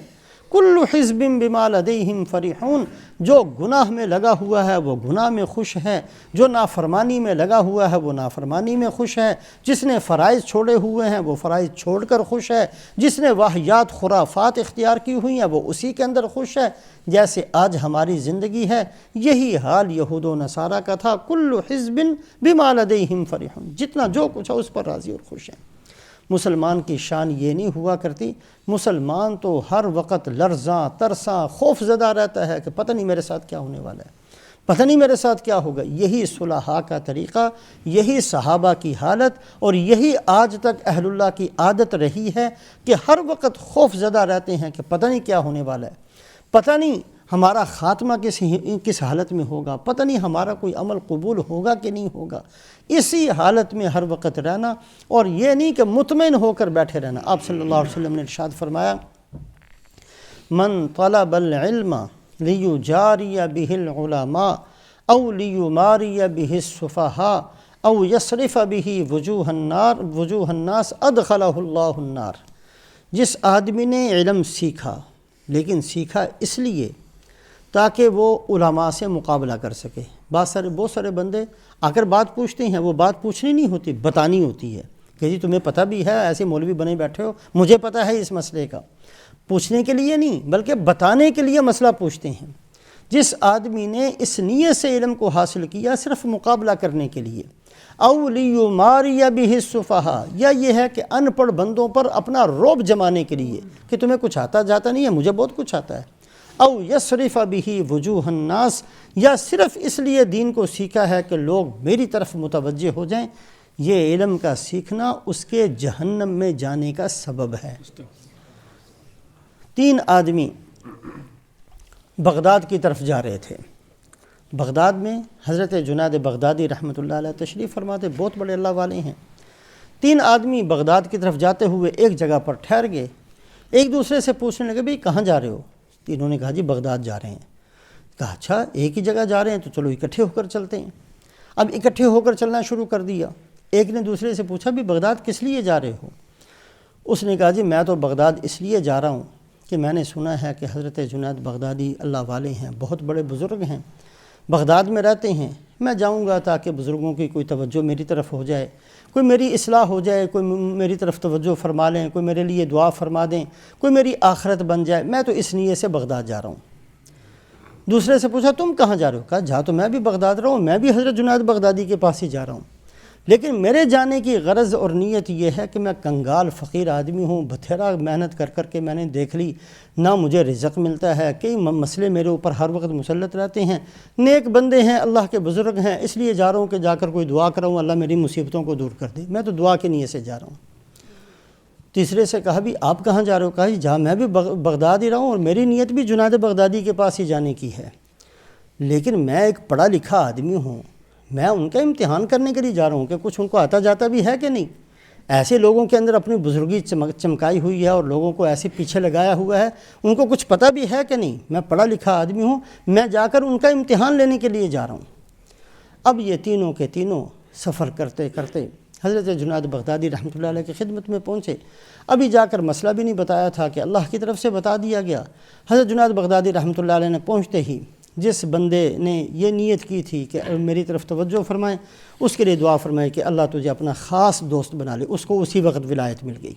کل حزب بما لدیہم فرحون، جو گناہ میں لگا ہوا ہے وہ گناہ میں خوش ہے، جو نافرمانی میں لگا ہوا ہے وہ نافرمانی میں خوش ہے، جس نے فرائض چھوڑے ہوئے ہیں وہ فرائض چھوڑ کر خوش ہے، جس نے واہیات خرافات اختیار کی ہوئی ہیں وہ اسی کے اندر خوش ہے۔ جیسے آج ہماری زندگی ہے، یہی حال یہود و نصارہ کا تھا، کل حزب بما لدیہم فرحون، جتنا جو کچھ ہے اس پر راضی اور خوش ہیں۔ مسلمان کی شان یہ نہیں ہوا کرتی، مسلمان تو ہر وقت لرزاں ترساں خوف زدہ رہتا ہے کہ پتہ نہیں میرے ساتھ کیا ہونے والا ہے، پتہ نہیں میرے ساتھ کیا ہوگا۔ یہی صلحاء کا طریقہ، یہی صحابہ کی حالت، اور یہی آج تک اہل اللہ کی عادت رہی ہے کہ ہر وقت خوف زدہ رہتے ہیں کہ پتہ نہیں کیا ہونے والا ہے، پتہ نہیں ہمارا خاتمہ کس حالت میں ہوگا، پتہ نہیں ہمارا کوئی عمل قبول ہوگا کہ نہیں ہوگا۔ اسی حالت میں ہر وقت رہنا، اور یہ نہیں کہ مطمئن ہو کر بیٹھے رہنا۔ آپ صلی اللہ علیہ وسلم نے ارشاد فرمایا، من طلب العلم لیجاری بہ العلماء او لیماری بہ السفہاء او یصرف بہ وجوہ الناس ادخلہ اللہ النار۔ جس آدمی نے علم سیکھا، لیکن سیکھا اس لیے تاکہ وہ علماء سے مقابلہ کر سکے۔ بہت سارے بندے آ کر بات پوچھتے ہیں، وہ بات پوچھنی نہیں ہوتی، بتانی ہوتی ہے کہ جی تمہیں پتہ بھی ہے، ایسے مولوی بنے بیٹھے ہو، مجھے پتہ ہے اس مسئلے کا۔ پوچھنے کے لیے نہیں بلکہ بتانے کے لیے مسئلہ پوچھتے ہیں۔ جس آدمی نے اس نیت سے علم کو حاصل کیا صرف مقابلہ کرنے کے لیے، او لیماری بہ السفہاء، یا یہ ہے کہ ان پڑھ بندوں پر اپنا رعب جمانے کے لیے کہ تمہیں کچھ آتا جاتا نہیں ہے، مجھے بہت کچھ آتا ہے، او یصرف بہ وجوہ الناس، یا صرف اس لیے دین کو سیکھا ہے کہ لوگ میری طرف متوجہ ہو جائیں، یہ علم کا سیکھنا اس کے جہنم میں جانے کا سبب ہے۔ 3 آدمی بغداد کی طرف جا رہے تھے۔ بغداد میں حضرت جنید بغدادی رحمۃ اللہ علیہ تشریف فرماتے، بہت بڑے اللہ والے ہیں۔ 3 آدمی بغداد کی طرف جاتے ہوئے ایک جگہ پر ٹھہر گئے، ایک دوسرے سے پوچھنے لگے بھئی کہاں جا رہے ہو؟ تینوں نے کہا جی بغداد جا رہے ہیں۔ کہا اچھا ایک ہی جگہ جا رہے ہیں تو چلو اکٹھے ہو کر چلتے ہیں۔ اب اکٹھے ہو کر چلنا شروع کر دیا۔ ایک نے دوسرے سے پوچھا بھی بغداد کس لیے جا رہے ہو؟ اس نے کہا جی میں تو بغداد اس لیے جا رہا ہوں کہ میں نے سنا ہے کہ حضرت جنید بغدادی اللہ والے ہیں، بہت بڑے بزرگ ہیں، بغداد میں رہتے ہیں، میں جاؤں گا تاکہ بزرگوں کی کوئی توجہ میری طرف ہو جائے، کوئی میری اصلاح ہو جائے، کوئی میری طرف توجہ فرما لیں، کوئی میرے لیے دعا فرما دیں، کوئی میری آخرت بن جائے، میں تو اس نیت سے بغداد جا رہا ہوں۔ دوسرے سے پوچھا تم کہاں جا رہے ہو؟ کہا جا تو میں بھی بغداد رہا ہوں، میں بھی حضرت جنید بغدادی کے پاس ہی جا رہا ہوں، لیکن میرے جانے کی غرض اور نیت یہ ہے کہ میں کنگال فقیر آدمی ہوں، بتھیرا محنت کر کے میں نے دیکھ لی، نہ مجھے رزق ملتا ہے، کئی مسئلے میرے اوپر ہر وقت مسلط رہتے ہیں، نیک بندے ہیں، اللہ کے بزرگ ہیں، اس لیے جا رہا ہوں کہ جا کر کوئی دعا کراؤں، اللہ میری مصیبتوں کو دور کر دے، میں تو دعا کی نیت سے جا رہا ہوں۔ تیسرے سے کہا بھی آپ کہاں جا رہے ہو؟ کہا جا میں بھی بغداد ہی رہا ہوں، اور میری نیت بھی جنید بغدادی کے پاس ہی جانے کی ہے، لیکن میں ایک پڑھا لکھا آدمی ہوں، میں ان کا امتحان کرنے کے لیے جا رہا ہوں کہ کچھ ان کو آتا جاتا بھی ہے کہ نہیں۔ ایسے لوگوں کے اندر اپنی بزرگی چمکائی ہوئی ہے اور لوگوں کو ایسے پیچھے لگایا ہوا ہے، ان کو کچھ پتہ بھی ہے کہ نہیں۔ میں پڑھا لکھا آدمی ہوں، میں جا کر ان کا امتحان لینے کے لیے جا رہا ہوں۔ اب یہ تینوں کے تینوں سفر کرتے کرتے حضرت جنید بغدادی رحمۃ اللہ علیہ کی خدمت میں پہنچے۔ ابھی جا کر مسئلہ بھی نہیں بتایا تھا کہ اللہ کی طرف سے بتا دیا گیا۔ حضرت جنید بغدادی رحمۃ اللہ علیہ نے پہنچتے ہی جس بندے نے یہ نیت کی تھی کہ میری طرف توجہ فرمائیں، اس کے لیے دعا فرمائے کہ اللہ تجھے اپنا خاص دوست بنا لے، اس کو اسی وقت ولایت مل گئی۔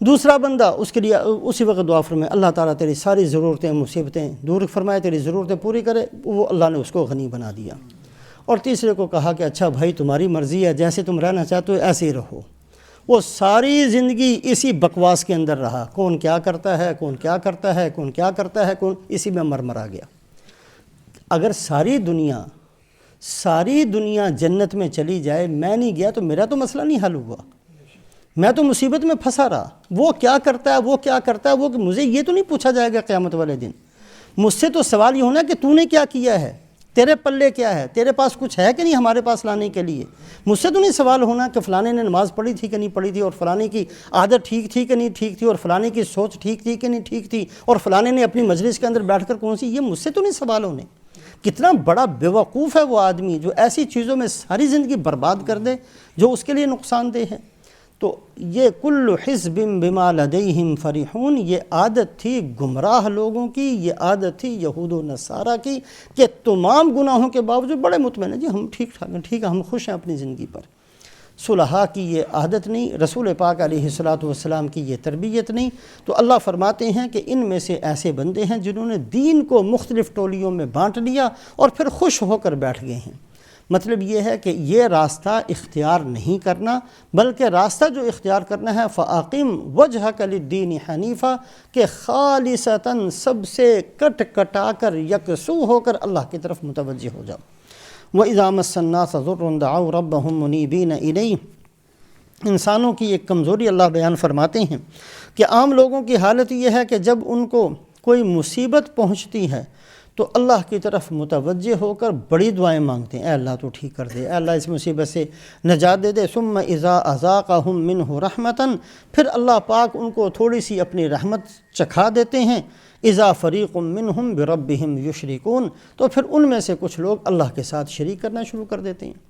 دوسرا بندہ اس کے لیے اسی وقت دعا فرمائے اللہ تعالیٰ تیری ساری ضرورتیں مصیبتیں دور فرمائے، تیری ضرورتیں پوری کرے، وہ اللہ نے اس کو غنی بنا دیا۔ اور تیسرے کو کہا کہ اچھا بھائی تمہاری مرضی ہے، جیسے تم رہنا چاہتے ہو ایسے ہی رہو۔ وہ ساری زندگی اسی بکواس کے اندر رہا، کون کیا کرتا ہے، کون کیا کرتا ہے، کون کیا کرتا ہے، کون اسی میں مرمرا گیا۔ اگر ساری دنیا جنت میں چلی جائے، میں نہیں گیا تو میرا تو مسئلہ نہیں حل ہوا، میں تو مصیبت میں پھنسا رہا۔ وہ کیا کرتا ہے، وہ کیا کرتا ہے، وہ کہ مجھے یہ تو نہیں پوچھا جائے گا قیامت والے دن۔ مجھ سے تو سوال یہ ہونا کہ تو نے کیا کیا ہے، تیرے پلے کیا ہے، تیرے پاس کچھ ہے کہ نہیں ہمارے پاس لانے کے لیے۔ مجھ سے تو نہیں سوال ہونا کہ فلانے نے نماز پڑھی تھی کہ نہیں پڑھی تھی، اور فلانے کی عادت ٹھیک تھی کہ نہیں ٹھیک تھی، اور فلانے کی سوچ ٹھیک تھی کہ نہیں ٹھیک تھی، اور فلانے نے اپنی مجلس کے اندر بیٹھ کر کون سی، یہ مجھ سے تو نہیں سوال ہونے۔ کتنا بڑا بیوقوف ہے وہ آدمی جو ایسی چیزوں میں ساری زندگی برباد کر دے جو اس کے لیے نقصان دہ ہے۔ تو یہ کل حزب بما لدیہم فرحون، یہ عادت تھی گمراہ لوگوں کی، یہ عادت تھی یہود و نصارہ کی کہ تمام گناہوں کے باوجود بڑے مطمئن ہیں، جی ہم ٹھیک ٹھاک ہیں، ٹھیک ہے، ہم خوش ہیں اپنی زندگی پر۔ صلحاء کی یہ عادت نہیں، رسول پاک علیہ السلام کی یہ تربیت نہیں۔ تو اللہ فرماتے ہیں کہ ان میں سے ایسے بندے ہیں جنہوں نے دین کو مختلف ٹولیوں میں بانٹ لیا اور پھر خوش ہو کر بیٹھ گئے ہیں۔ مطلب یہ ہے کہ یہ راستہ اختیار نہیں کرنا، بلکہ راستہ جو اختیار کرنا ہے فَأَقِمْ وَجْهَكَ لِلدِّينِ حَنِيفًا، کہ خالصتاً سب سے کٹ کٹا کر یکسو ہو کر اللہ کی طرف متوجہ ہو جاؤ۔ وَإِذَا مَسَّ النَّاسَ ضُرٌّ دَعَوْا رَبَّهُمْ مُنِيبِينَ إِلَيْهِ۔ انسانوں کی ایک کمزوری اللہ بیان فرماتے ہیں کہ عام لوگوں کی حالت یہ ہے کہ جب ان کو کوئی مصیبت پہنچتی ہے تو اللہ کی طرف متوجہ ہو کر بڑی دعائیں مانگتے ہیں، اے اللہ تو ٹھیک کر دے، اے اللہ اس مصیبت سے نجات دے دے۔ ثم اذا اذاقهم منه رحمة، پھر اللہ پاک ان کو تھوڑی سی اپنی رحمت چکھا دیتے ہیں۔ اذا فریق منهم بربهم یشرکون، تو پھر ان میں سے کچھ لوگ اللہ کے ساتھ شریک کرنا شروع کر دیتے ہیں۔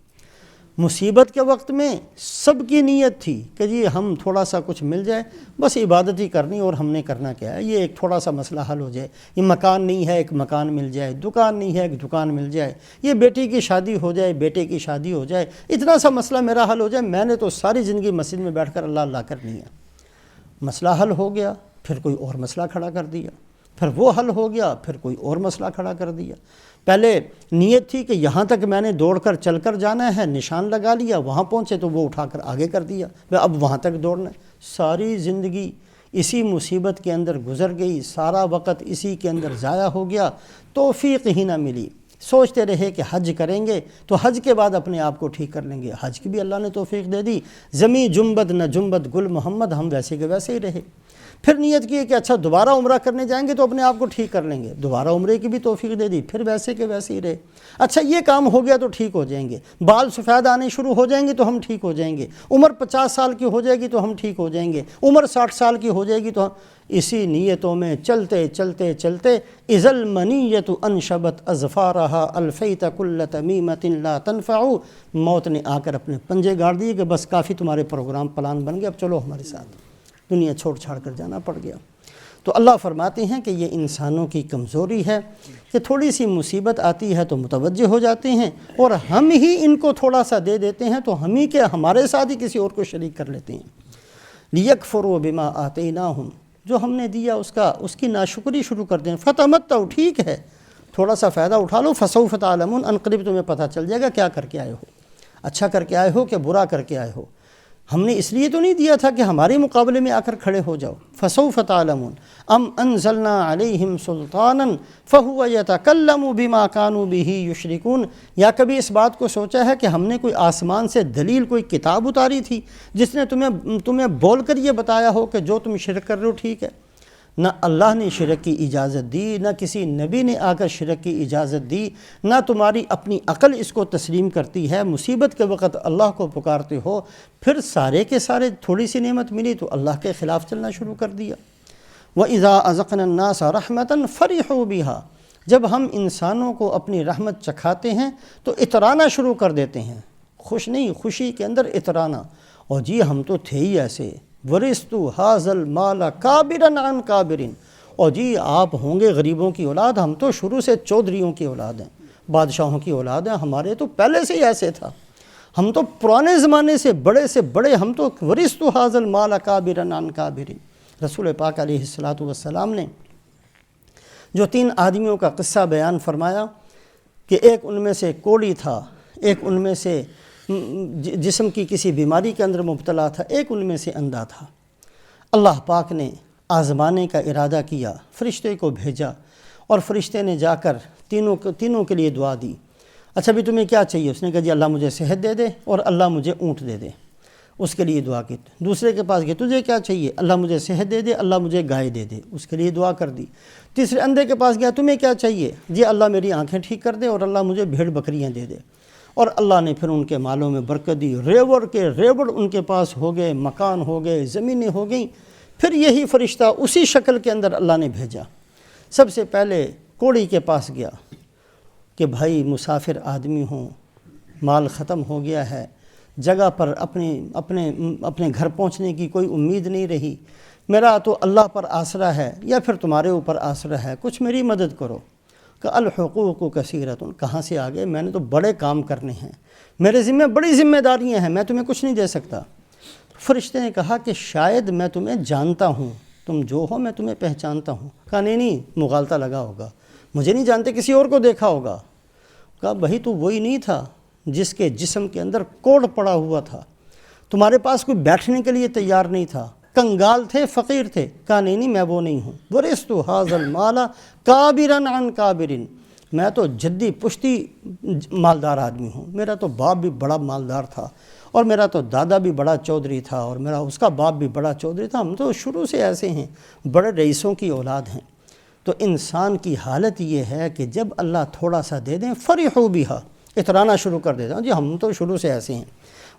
مصیبت کے وقت میں سب کی نیت تھی کہ جی ہم تھوڑا سا کچھ مل جائے، بس عبادت ہی کرنی، اور ہم نے کرنا کیا ہے، یہ ایک تھوڑا سا مسئلہ حل ہو جائے، یہ مکان نہیں ہے ایک مکان مل جائے، دکان نہیں ہے ایک دکان مل جائے، یہ بیٹی کی شادی ہو جائے بیٹے کی شادی ہو جائے، اتنا سا مسئلہ میرا حل ہو جائے، میں نے تو ساری زندگی مسجد میں بیٹھ کر اللہ اللہ کرنی ہے۔ مسئلہ حل ہو گیا، پھر کوئی اور مسئلہ کھڑا کر دیا، پھر وہ حل ہو گیا، پھر کوئی اور مسئلہ کھڑا کر دیا۔ پہلے نیت تھی کہ یہاں تک میں نے دوڑ کر چل کر جانا ہے، نشان لگا لیا، وہاں پہنچے تو وہ اٹھا کر آگے کر دیا، اب وہاں تک دوڑنا ہے۔ ساری زندگی اسی مصیبت کے اندر گزر گئی، سارا وقت اسی کے اندر ضائع ہو گیا، توفیق ہی نہ ملی۔ سوچتے رہے کہ حج کریں گے تو حج کے بعد اپنے آپ کو ٹھیک کر لیں گے، حج کی بھی اللہ نے توفیق دے دی، زمیں جنبد نہ جنبد گل محمد، ہم ویسے کے ویسے ہی رہے۔ پھر نیت کی کہ اچھا دوبارہ عمرہ کرنے جائیں گے تو اپنے آپ کو ٹھیک کر لیں گے، دوبارہ عمرے کی بھی توفیق دے دی، پھر ویسے کے ویسے ہی رہے۔ اچھا یہ کام ہو گیا تو ٹھیک ہو جائیں گے، بال سفید آنے شروع ہو جائیں گے تو ہم ٹھیک ہو جائیں گے، عمر 50 سال کی ہو جائے گی تو ہم ٹھیک ہو جائیں گے، عمر 60 سال کی ہو جائے گی تو ہم اسی نیتوں میں چلتے چلتے چلتے اذا المنیۃ انشبت اظفارہا الفیت کل تمیمۃ لا تنفع، موت نے آ کر اپنے پنجے گاڑ دیے کہ بس کافی تمہارے پروگرام پلان بن گئے، اب چلو ہمارے ساتھ، دنیا چھوڑ چھاڑ کر جانا پڑ گیا۔ تو اللہ فرماتے ہیں کہ یہ انسانوں کی کمزوری ہے کہ تھوڑی سی مصیبت آتی ہے تو متوجہ ہو جاتے ہیں، اور ہم ہی ان کو تھوڑا سا دے دیتے ہیں تو ہم ہی کے ہمارے ساتھ ہی کسی اور کو شریک کر لیتے ہیں۔ لیکفروا بما آتیناہم، جو ہم نے دیا اس کی ناشکری شروع کر دیں۔ فتمتعوا، ٹھیک ہے تھوڑا سا فائدہ اٹھا لو، فسوف تعلمون، عنقریب تمہیں پتہ چل جائے گا کیا کر کے آئے ہو، اچھا کر کے آئے ہو کہ برا کر کے آئے ہو۔ ہم نے اس لیے تو نہیں دیا تھا کہ ہمارے مقابلے میں آ کر کھڑے ہو جاؤ۔ فسوف تعلمون ام انزلنا علیہم سلطانا فہو یتکلم بما کانوا بہ یشرکون، یا کبھی اس بات کو سوچا ہے کہ ہم نے کوئی آسمان سے دلیل، کوئی کتاب اتاری تھی جس نے تمہیں بول کر یہ بتایا ہو کہ جو تم شرک کر رہے ہو ٹھیک ہے؟ نہ اللہ نے شرک کی اجازت دی، نہ کسی نبی نے آ کر شرک کی اجازت دی، نہ تمہاری اپنی عقل اس کو تسلیم کرتی ہے۔ مصیبت کے وقت اللہ کو پکارتے ہو، پھر سارے کے سارے تھوڑی سی نعمت ملی تو اللہ کے خلاف چلنا شروع کر دیا۔ وَإِذَا أَذَقْنَا النَّاسَ رَحْمَةً فَرِحُوا بِهَا، جب ہم انسانوں کو اپنی رحمت چکھاتے ہیں تو اترانا شروع کر دیتے ہیں، خوش نہیں، خوشی کے اندر اترانا، اور جی ہم تو تھے ہی ایسے، وَرِثْتُ هَٰذَا الْمَالَ كَابِرًا عَنْ كَابِرٍ، اور جی آپ ہوں گے غریبوں کی اولاد، ہم تو شروع سے چودھریوں کی اولاد ہیں، بادشاہوں کی اولاد ہیں، ہمارے تو پہلے سے ہی ایسے تھا، ہم تو پرانے زمانے سے بڑے ہم تو ورثت ھذا المال کابرا عن کابر۔ رسول پاک علیہ الصلاۃ والسلام نے جو 3 آدمیوں کا قصہ بیان فرمایا کہ ایک ان میں سے کوڑی تھا، ایک ان میں سے جسم کی کسی بیماری کے اندر مبتلا تھا، ایک ان میں سے اندھا تھا۔ اللہ پاک نے آزمانے کا ارادہ کیا، فرشتے کو بھیجا، اور فرشتے نے جا کر تینوں کے لیے دعا دی۔ اچھا بھی تمہیں کیا چاہیے؟ اس نے کہا جی اللہ مجھے صحت دے دے اور اللہ مجھے اونٹ دے دے، اس کے لیے دعا کی۔ دوسرے کے پاس گئے، تجھے کیا چاہیے؟ اللہ مجھے صحت دے دے، اللہ مجھے گائے دے دے، اس کے لیے دعا کر دی۔ تیسرے اندھے کے پاس گیا، تمہیں کیا چاہیے؟ جی اللہ میری آنکھیں ٹھیک کر دے اور اللہ مجھے بھیڑ بکریاں دے دے، اور اللہ نے پھر ان کے مالوں میں برکت دی، ریوڑ کے ریوڑ ان کے پاس ہو گئے، مکان ہو گئے، زمینیں ہو گئیں۔ پھر یہی فرشتہ اسی شکل کے اندر اللہ نے بھیجا، سب سے پہلے کوڑی کے پاس گیا کہ بھائی مسافر آدمی ہوں، مال ختم ہو گیا ہے، جگہ پر اپنے گھر پہنچنے کی کوئی امید نہیں رہی، میرا تو اللہ پر آسرا ہے یا پھر تمہارے اوپر آسرا ہے، کچھ میری مدد کرو۔ کہ الحقوق کثیرۃ، کہاں سے آگے؟ میں نے تو بڑے کام کرنے ہیں، میرے ذمہ بڑی ذمہ داریاں ہیں، میں تمہیں کچھ نہیں دے سکتا۔ فرشتے نے کہا کہ شاید میں تمہیں جانتا ہوں، تم جو ہو میں تمہیں پہچانتا ہوں۔ کہا نہیں مغالطہ لگا ہوگا، مجھے نہیں جانتے، کسی اور کو دیکھا ہوگا۔ کہا بھائی تو وہی نہیں تھا جس کے جسم کے اندر کوڑ پڑا ہوا تھا، تمہارے پاس کوئی بیٹھنے کے لیے تیار نہیں تھا، کنگال تھے، فقیر تھے؟ کہا نہیں میں وہ نہیں ہوں۔ ورثت ھذا المال کابرا عن کابر، میں تو جدی پشتی مالدار آدمی ہوں، میرا تو باپ بھی بڑا مالدار تھا، اور میرا تو دادا بھی بڑا چودھری تھا، اور میرا اس کا باپ بھی بڑا چودھری تھا، ہم تو شروع سے ایسے ہیں، بڑے رئیسوں کی اولاد ہیں۔ تو انسان کی حالت یہ ہے کہ جب اللہ تھوڑا سا دے دیں فرحوا بہا، اترانا شروع کر دیتا ہوں جی ہم تو شروع سے ایسے ہیں۔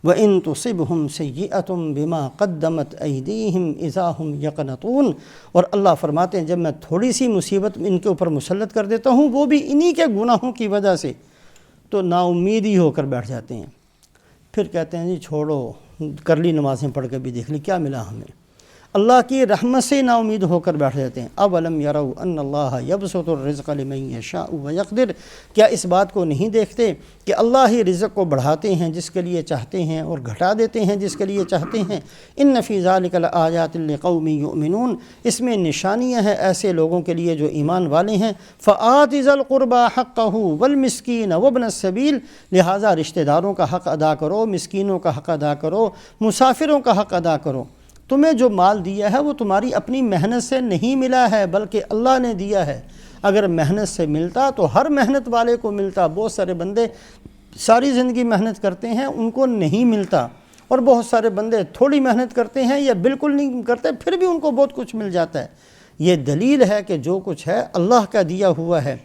وَإِن تُصِبْهُمْ سَيِّئَةٌ بِمَا قَدَّمَتْ أَيْدِيهِمْ إِذَا هُمْ يَقْنَطُونَ، اور اللہ فرماتے ہیں جب میں تھوڑی سی مصیبت ان کے اوپر مسلط کر دیتا ہوں، وہ بھی انہی کے گناہوں کی وجہ سے، تو نا امید ہی ہو کر بیٹھ جاتے ہیں۔ پھر کہتے ہیں جی چھوڑو، کر لی نمازیں پڑھ کے بھی دیکھ لی کیا ملا ہمیں، اللہ کی رحمت سے نا امید ہو کر بیٹھ جاتے ہیں۔ اولم یروا ان اللہ یبسط الرزق لمن یشاء ویقدر، کیا اس بات کو نہیں دیکھتے کہ اللہ ہی رزق کو بڑھاتے ہیں جس کے لیے چاہتے ہیں اور گھٹا دیتے ہیں جس کے لیے چاہتے ہیں۔ ان فی ذلک لآیات لقوم یؤمنون، اس میں نشانیاں ہیں ایسے لوگوں کے لیے جو ایمان والے ہیں۔ فآت ذی القربى حقہ والمسکین وابن السبیل، لہٰذا رشتہ داروں کا حق ادا کرو، مسکینوں کا حق ادا کرو، مسافروں کا حق ادا کرو۔ تمہیں جو مال دیا ہے وہ تمہاری اپنی محنت سے نہیں ملا ہے بلکہ اللہ نے دیا ہے۔ اگر محنت سے ملتا تو ہر محنت والے کو ملتا، بہت سارے بندے ساری زندگی محنت کرتے ہیں ان کو نہیں ملتا، اور بہت سارے بندے تھوڑی محنت کرتے ہیں یا بالکل نہیں کرتے پھر بھی ان کو بہت کچھ مل جاتا ہے۔ یہ دلیل ہے کہ جو کچھ ہے اللہ کا دیا ہوا ہے۔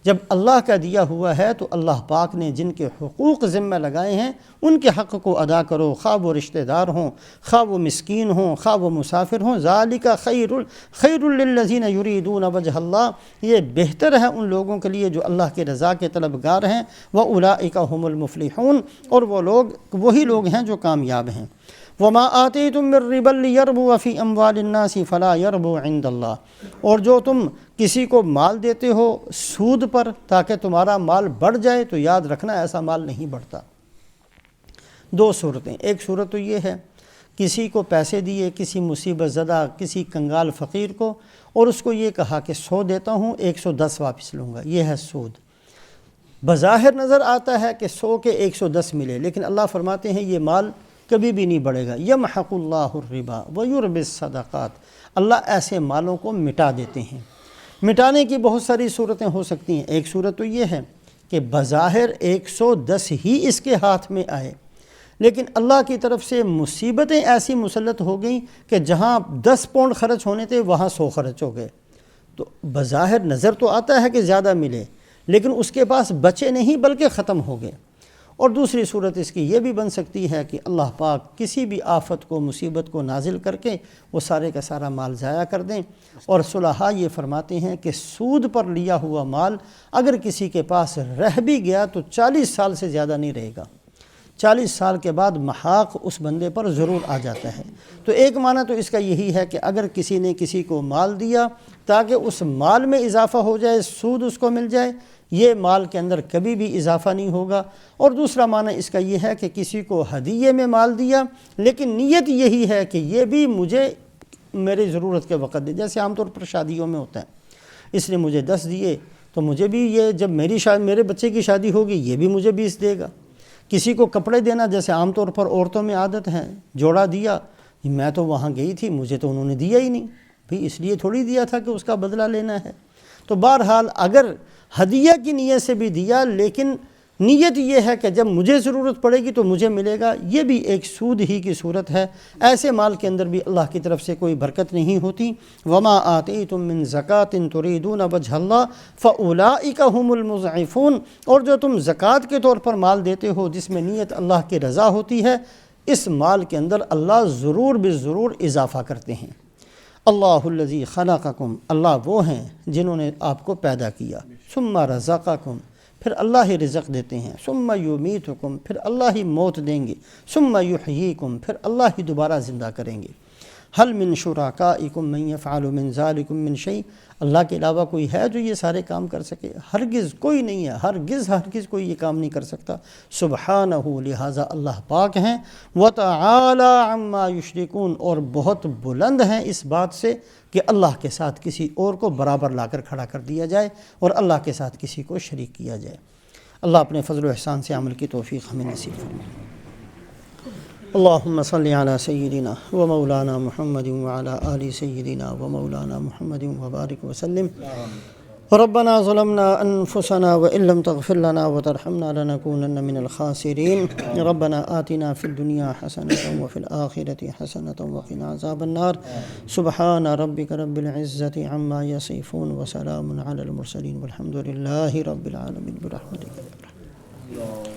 جب اللہ کا دیا ہوا ہے تو اللہ پاک نے جن کے حقوق ذمہ لگائے ہیں ان کے حق کو ادا کرو، خواہ وہ رشتہ دار ہوں، خواہ وہ مسکین ہوں، خواہ وہ مسافر ہوں۔ ذالک خیر للذین یریدون وجہ اللہ، یہ بہتر ہے ان لوگوں کے لیے جو اللہ کی رضا کے طلبگار ہیں۔ واولئک ھم المفلحون، اور وہ لوگ وہی لوگ ہیں جو کامیاب ہیں۔ وما آتیتم من ربا لیربو فی اموال الناس فلا یربو عند اللہ، اور جو تم کسی کو مال دیتے ہو سود پر تاکہ تمہارا مال بڑھ جائے تو یاد رکھنا ایسا مال نہیں بڑھتا۔ 2 صورتیں، ایک صورت تو یہ ہے کسی کو پیسے دیے، کسی مصیبت زدہ کسی کنگال فقیر کو، اور اس کو یہ کہا کہ 100 دیتا ہوں 110 واپس لوں گا، یہ ہے سود۔ بظاہر نظر آتا ہے کہ 100 کے 110 ملے، لیکن اللہ فرماتے ہیں یہ مال کبھی بھی نہیں بڑھے گا۔ یمحق اللہ الربا ویربی الصدقات، اللہ ایسے مالوں کو مٹا دیتے ہیں۔ مٹانے کی بہت ساری صورتیں ہو سکتی ہیں۔ ایک صورت تو یہ ہے کہ بظاہر 110 ہی اس کے ہاتھ میں آئے، لیکن اللہ کی طرف سے مصیبتیں ایسی مسلط ہو گئیں کہ جہاں 10 پاؤنڈ خرچ ہونے تھے وہاں 100 خرچ ہو گئے۔ تو بظاہر نظر تو آتا ہے کہ زیادہ ملے، لیکن اس کے پاس بچے نہیں بلکہ ختم ہو گئے۔ اور دوسری صورت اس کی یہ بھی بن سکتی ہے کہ اللہ پاک کسی بھی آفت کو مصیبت کو نازل کر کے وہ سارے کا سارا مال ضائع کر دیں۔ اور صلحاء یہ فرماتے ہیں کہ سود پر لیا ہوا مال اگر کسی کے پاس رہ بھی گیا تو 40 سال سے زیادہ نہیں رہے گا۔ 40 سال کے بعد محاق اس بندے پر ضرور آ جاتا ہے۔ تو ایک معنی تو اس کا یہی ہے کہ اگر کسی نے کسی کو مال دیا تاکہ اس مال میں اضافہ ہو جائے، سود اس کو مل جائے، یہ مال کے اندر کبھی بھی اضافہ نہیں ہوگا۔ اور دوسرا معنی اس کا یہ ہے کہ کسی کو ہدیے میں مال دیا لیکن نیت یہی ہے کہ یہ بھی مجھے میری ضرورت کے وقت دے، جیسے عام طور پر شادیوں میں ہوتا ہے، اس نے مجھے 10 دیے تو مجھے بھی یہ جب میرے بچے کی شادی ہوگی یہ بھی مجھے 20 دے گا۔ کسی کو کپڑے دینا، جیسے عام طور پر عورتوں میں عادت ہے، جوڑا دیا، میں تو وہاں گئی تھی مجھے تو انہوں نے دیا ہی نہیں، بھی اس لیے تھوڑی دیا تھا کہ اس کا بدلہ لینا ہے۔ تو بہرحال اگر ہدیہ کی نیت سے بھی دیا لیکن نیت یہ ہے کہ جب مجھے ضرورت پڑے گی تو مجھے ملے گا، یہ بھی ایک سود ہی کی صورت ہے۔ ایسے مال کے اندر بھی اللہ کی طرف سے کوئی برکت نہیں ہوتی۔ وما آتیتم من زکاۃ تریدون وجہ اللہ فاولئک هم المضعفون، اور جو تم زکوٰۃ کے طور پر مال دیتے ہو جس میں نیت اللہ کی رضا ہوتی ہے، اس مال کے اندر اللہ ضرور بالضرور اضافہ کرتے ہیں۔ اللہ الذی خلقکم، اللہ وہ ہیں جنہوں نے آپ کو پیدا کیا، ثم رزقکم، پھر اللہ ہی رزق دیتے ہیں، ثم یمیتکم، پھر اللہ ہی موت دیں گے، ثم یحییکم، پھر اللہ ہی دوبارہ زندہ کریں گے۔ هل من شرکائکم من یفعل من ذلکم من شیء، اللہ کے علاوہ کوئی ہے جو یہ سارے کام کر سکے؟ ہرگز کوئی نہیں ہے، ہرگز کوئی یہ کام نہیں کر سکتا۔ سبحانہ، لہٰذا اللہ پاک ہیں، وتعالی عما یشرکون، اور بہت بلند ہیں اس بات سے کہ اللہ کے ساتھ کسی اور کو برابر لا کر کھڑا کر دیا جائے اور اللہ کے ساتھ کسی کو شریک کیا جائے۔ اللہ اپنے فضل و احسان سے عمل کی توفیق ہمیں نصیب فرمائے۔ اللہم صلی علی سیدنا و مولانا محمد وعلی آل سیدنا و مولانا محمد وبارک وسلم۔ ربنا ظلمنا انفسنا وان لم تغفر لنا وترحمنا لنكونن من الخاسرین۔ ربنا آتنا فی الدنیا حسنة وفی الآخرة حسنة وقنا عذاب النار۔ سبحان ربک رب العزة عما یصفون وسلام علی المرسلین والحمد للہ رب العالمین برحمتک۔